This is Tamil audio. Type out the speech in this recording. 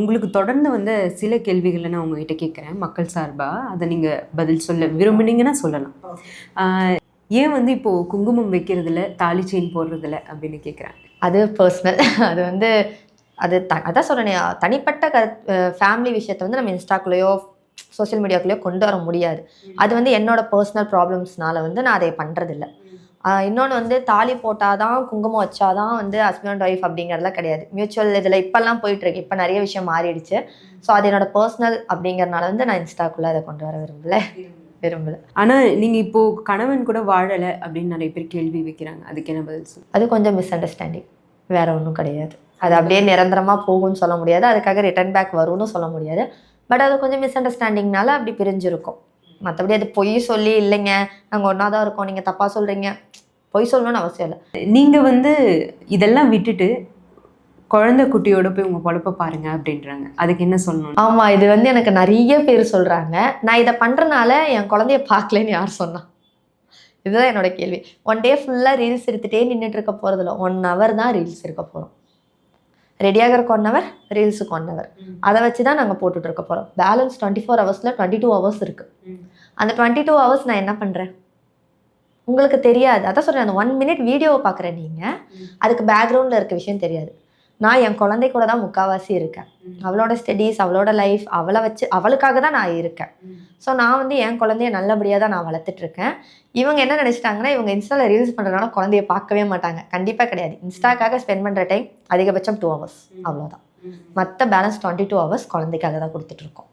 உங்களுக்கு தொடர்ந்து வந்த சில கேள்விகள நான் உங்ககிட்ட கேட்குறேன், மக்கள் சார்பா. அத நீங்க பதில் சொல்ல விரும்புனீங்கன்னா சொல்லலாம். ஆ ஏன் வந்து இப்போ குங்குமம் வைக்கிறதில்ல, தாலி செயின் போடுறதில்ல அப்படின்னு கேட்குறாங்க. அது பர்சனல். அது வந்து அது அதான் சொல்றேனே, தனிப்பட்ட ஃபேமிலி விஷயத்த வந்து நம்ம இன்ஸ்டாக்குள்ளேயோ, சோசியல் மீடியாக்குள்ளேயோ கொண்டு வர முடியாது. அது வந்து என்னோட பர்சனல் ப்ராப்ளம்ஸ்னால வந்து நான் அதை பண்றதில்ல. இன்னொன்னு வந்து தாலி போட்டா தான், குங்குமம் வச்சா தான் வந்து ஹஸ்பண்ட் அண்ட் ஒய்ஃப் அப்படிங்கிறதுலாம் கிடையாது. மியூச்சுவல் இதில இப்பல்லாம் போயிட்டுருக்கு. இப்ப நெறைய விஷயம் மாறிடுச்சு. ஸோ அது என்னோட பர்சனல் அப்படிங்கிறனால வந்து நான் இன்ஸ்டாக்குள்ள அத கொண்டு வர விரும்பல. ஆனா நீங்க இப்போ கணவன் கூட வாழல அப்படின்னு நெறைய பேர் கேள்வி வைக்கிறாங்க. அதுக்கு என்ன பதில் சொல்லுங்க? அது கொஞ்சம் மிஸ் அண்டர்ஸ்டாண்டிங். வேற ஒண்ணும் கிடையாது. அது அப்படியே நிரந்தரமா போகும்ன்னு சொல்ல முடியாது. அதுக்காக ரிட்டர்ன் பேக் வரும்னு சொல்ல முடியாது. பட் அது கொஞ்சம் மிஸ் அண்டர்ஸ்டாண்டிங்னால அப்படி பிரிஞ்சிருக்கும். மத்தபடி அது பொய் சொல்லி இல்லைங்க, நாங்க ஒண்ணா தான் இருக்கோம், நீங்க தப்பா சொல்றீங்க. பொய் சொல்லணும்னு அவசியம் இல்ல. நீங்க வந்து இதெல்லாம் விட்டுட்டு, குழந்தை குட்டியோட போய் உங்க பொழப்ப பாருங்க அப்படின்றாங்க. அதுக்கு என்ன சொல்லணும்? ஆமா. இது வந்து எனக்கு நெறைய பேர் சொல்றாங்க. நான் இத பண்றனால என் குழந்தைய பார்க்கலன்னு யார் சொன்னா? இதுதான் என்னோட கேள்வி. ஒன் டே ஃபுல்லா ரீல்ஸ் எடுத்துட்டே நின்னுட்டு இருக்க போறதில்ல. 1 ஹவர் தான் ரீல்ஸ் எடுக்க போறோம். ரெடி ஆகறக்கு 1 ஹவர், ரீல்ஸுக்கு 1 ஹவர். அத வச்சு தான் நாங்க போட்டுட்டு இருக்க போறோம். பேலன்ஸ் 24 ஹவர்ஸ்ல 22 ஹவர்ஸ் இருக்கு. அந்த 22 ஹவர்ஸ் நான் என்ன பண்றேன்? உங்களுக்கு தெரியாது. அதான் சொல்றேன். அந்த 1 மினிட் வீடியோவ பார்க்குற நீங்க, அதுக்கு பேக்கிரவுண்ட்ல இருக்க விஷயம் தெரியாது. நான் என் குழந்தை கூட தான் முக்காவாசி இருக்கேன். அவளோட ஸ்டடீஸ், அவளோட லைஃப், அவள வச்சு அவளுக்காக தான் நான் இருக்கேன். ஸோ நான் வந்து என் குழந்தைய நல்லபடியா தான் நான் வளர்த்துட்டு இருக்கேன். இவங்க என்ன நினைச்சிட்டாங்கன்னா, இவங்க இன்ஸ்டால ரீல்ஸ் பண்றதுனால குழந்தைய பார்க்கவே மாட்டாங்க. கண்டிப்பா கிடையாது. இன்ஸ்டாக்காக ஸ்பெண்ட் பண்ற டைம் அதிகபட்சம் 2 ஹவர்ஸ். அவ்வளோதான். மத்த பேலன்ஸ் 22 ஹவர்ஸ் குழந்தைக்காக தான் குடுத்துட்டு இருக்கோம்.